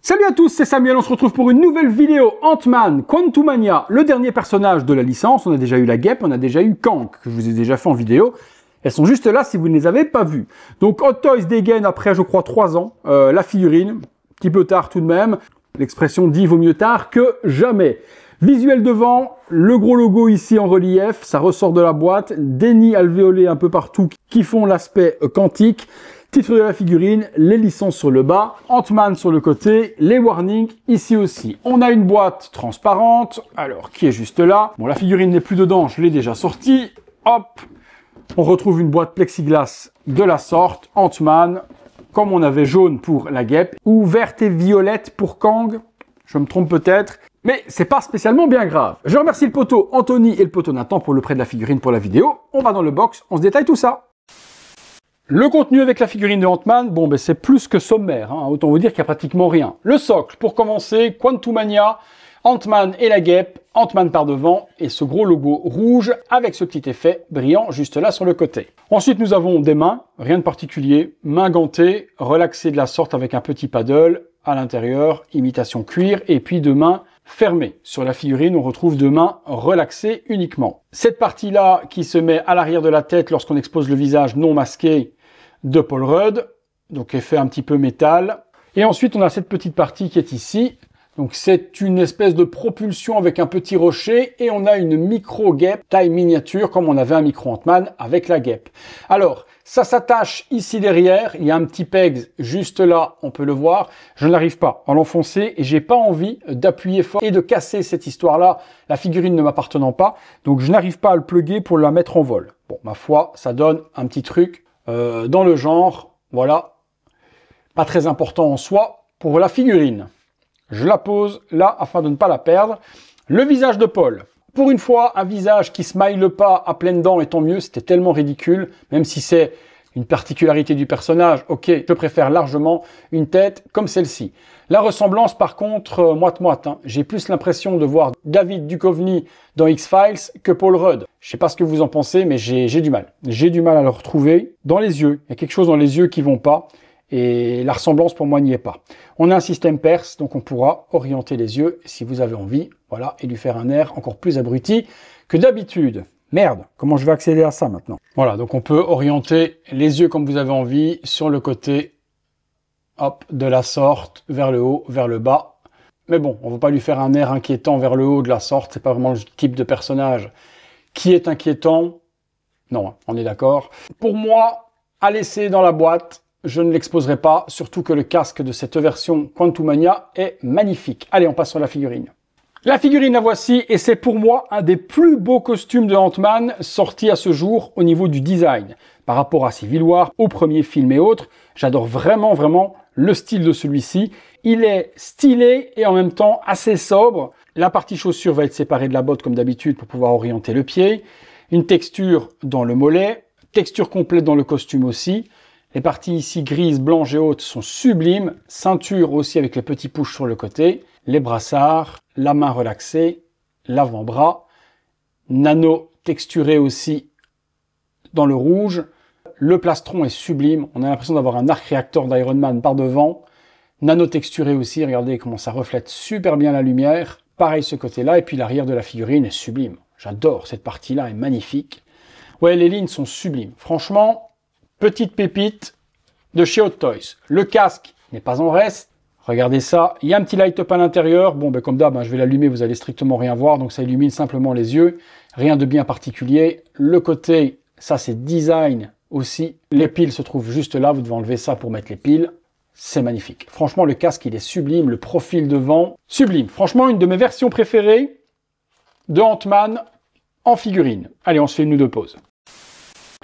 Salut à tous, c'est Samuel, on se retrouve pour une nouvelle vidéo Ant-Man Quantumania, le dernier personnage de la licence. On a déjà eu la guêpe, on a déjà eu Kang, que je vous ai déjà fait en vidéo. Elles sont juste là si vous ne les avez pas vues. Donc Hot Toys dégaine après, je crois, 3 ans, la figurine, un petit peu tard tout de même. L'expression dit vaut mieux tard que jamais. Visuel devant, le gros logo ici en relief, ça ressort de la boîte, des nids alvéolés un peu partout qui font l'aspect quantique. Titre de la figurine, les licences sur le bas, Ant-Man sur le côté, les warnings ici aussi. On a une boîte transparente, alors qui est juste là. Bon, la figurine n'est plus dedans, je l'ai déjà sortie. Hop, on retrouve une boîte plexiglas de la sorte, Ant-Man, comme on avait jaune pour la guêpe, ou verte et violette pour Kang, je me trompe peut-être. Mais c'est pas spécialement bien grave. Je remercie le poteau Anthony et le poteau Nathan pour le prêt de la figurine pour la vidéo. On va dans le box, on se détaille tout ça. Le contenu avec la figurine de Ant-Man, bon ben c'est plus que sommaire, hein. Autant vous dire qu'il n'y a pratiquement rien. Le socle, pour commencer, Quantumania, Ant-Man et la guêpe, Ant-Man par devant, et ce gros logo rouge avec ce petit effet brillant juste là sur le côté. Ensuite nous avons des mains, rien de particulier, mains gantées, relaxées de la sorte avec un petit paddle, à l'intérieur, imitation cuir, et puis deux mains fermées. Sur la figurine, on retrouve deux mains relaxées uniquement. Cette partie-là qui se met à l'arrière de la tête lorsqu'on expose le visage non masqué de Paul Rudd, donc effet un petit peu métal. Et ensuite, on a cette petite partie qui est ici. Donc c'est une espèce de propulsion avec un petit rocher et on a une micro-guêpe taille miniature comme on avait un micro Ant-Man avec la guêpe. Alors, ça s'attache ici derrière, il y a un petit pegs juste là, on peut le voir. Je n'arrive pas à l'enfoncer et j'ai pas envie d'appuyer fort et de casser cette histoire-là, la figurine ne m'appartenant pas. Donc je n'arrive pas à le plugger pour la mettre en vol. Bon, ma foi, ça donne un petit truc dans le genre, voilà, pas très important en soi pour la figurine. Je la pose là afin de ne pas la perdre. Le visage de Paul. Pour une fois, un visage qui smile pas à pleines dents et tant mieux, c'était tellement ridicule, même si c'est une particularité du personnage. Ok, je préfère largement une tête comme celle-ci. La ressemblance, par contre, moite-moite. Hein. J'ai plus l'impression de voir David Duchovny dans X-Files que Paul Rudd. Je sais pas ce que vous en pensez, mais j'ai du mal. J'ai du mal à le retrouver dans les yeux. Il y a quelque chose dans les yeux qui vont pas. Et la ressemblance pour moi n'y est pas. On a un système perse, donc on pourra orienter les yeux si vous avez envie, voilà, et lui faire un air encore plus abruti que d'habitude. Merde, comment je vais accéder à ça maintenant? Voilà, donc on peut orienter les yeux comme vous avez envie, sur le côté, hop, de la sorte, vers le haut, vers le bas. Mais bon, on ne va pas lui faire un air inquiétant vers le haut de la sorte, c'est pas vraiment le type de personnage qui est inquiétant. Non, on est d'accord. Pour moi, à laisser dans la boîte, je ne l'exposerai pas, surtout que le casque de cette version Quantumania est magnifique. Allez, on passe sur la figurine. La figurine, la voici, et c'est pour moi un des plus beaux costumes de Ant-Man sortis à ce jour au niveau du design. Par rapport à Civil War, au premier film et autres, j'adore vraiment, vraiment le style de celui-ci. Il est stylé et en même temps assez sobre. La partie chaussure va être séparée de la botte comme d'habitude pour pouvoir orienter le pied. Une texture dans le mollet, texture complète dans le costume aussi. Les parties ici grises, blanches et hautes sont sublimes. Ceinture aussi avec les petits pushs sur le côté. Les brassards, la main relaxée, l'avant-bras. Nano texturé aussi dans le rouge. Le plastron est sublime. On a l'impression d'avoir un arc réacteur d'Iron Man par devant. Nano texturé aussi. Regardez comment ça reflète super bien la lumière. Pareil ce côté-là. Et puis l'arrière de la figurine est sublime. J'adore cette partie-là, est magnifique. Ouais, les lignes sont sublimes. Franchement... Petite pépite de chez Hot Toys. Le casque n'est pas en reste. Regardez ça. Il y a un petit light-up à l'intérieur. Bon, ben, comme d'hab, je vais l'allumer. Vous allez strictement rien voir. Donc, ça illumine simplement les yeux. Rien de bien particulier. Le côté, ça, c'est design aussi. Les piles se trouvent juste là. Vous devez enlever ça pour mettre les piles. C'est magnifique. Franchement, le casque, il est sublime. Le profil devant, sublime. Franchement, une de mes versions préférées de Ant-Man en figurine. Allez, on se fait une ou deux pauses.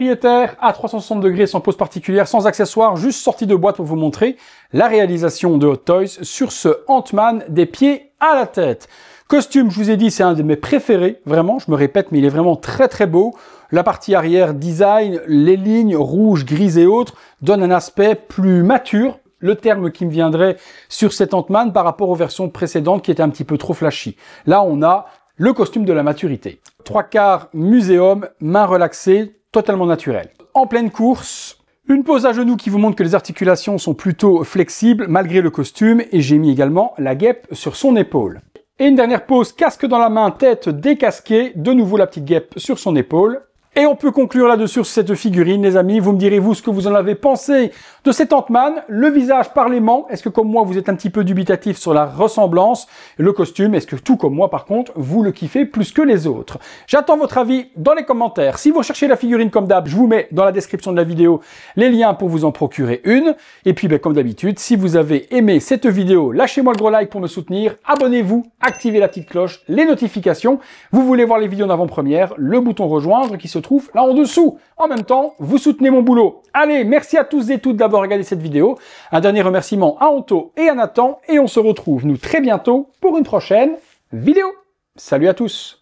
Propriétaire à 360 degrés sans pose particulière, sans accessoires, juste sorti de boîte pour vous montrer la réalisation de Hot Toys sur ce Ant-Man des pieds à la tête. Costume, je vous ai dit, c'est un de mes préférés, vraiment, je me répète, mais il est vraiment très très beau. La partie arrière, design, les lignes rouges, grises et autres, donnent un aspect plus mature, le terme qui me viendrait sur cet Ant-Man par rapport aux versions précédentes qui étaient un petit peu trop flashy. Là, on a le costume de la maturité. 3/4 muséum, main relaxée, totalement naturel. En pleine course, Une pose à genoux qui vous montre que les articulations sont plutôt flexibles malgré le costume, et j'ai mis également la guêpe sur son épaule. Et une dernière pose, casque dans la main, tête décasquée, de nouveau la petite guêpe sur son épaule. Et on peut conclure là-dessus sur cette figurine, les amis. Vous me direz, vous, ce que vous en avez pensé de cet Ant-Man. Le visage par l'aimant, est-ce que comme moi, vous êtes un petit peu dubitatif sur la ressemblance? Le costume, est-ce que tout comme moi, par contre, vous le kiffez plus que les autres? J'attends votre avis dans les commentaires. Si vous cherchez la figurine comme d'hab, je vous mets dans la description de la vidéo les liens pour vous en procurer une. Et puis, comme d'habitude, si vous avez aimé cette vidéo, lâchez-moi le gros like pour me soutenir. Abonnez-vous, activez la petite cloche, les notifications. Vous voulez voir les vidéos en avant-première, le bouton rejoindre qui se trouve là en dessous. En même temps, vous soutenez mon boulot. Allez, merci à tous et toutes d'avoir regardé cette vidéo. Un dernier remerciement à Anto et à Nathan. Et on se retrouve, nous, très bientôt pour une prochaine vidéo. Salut à tous.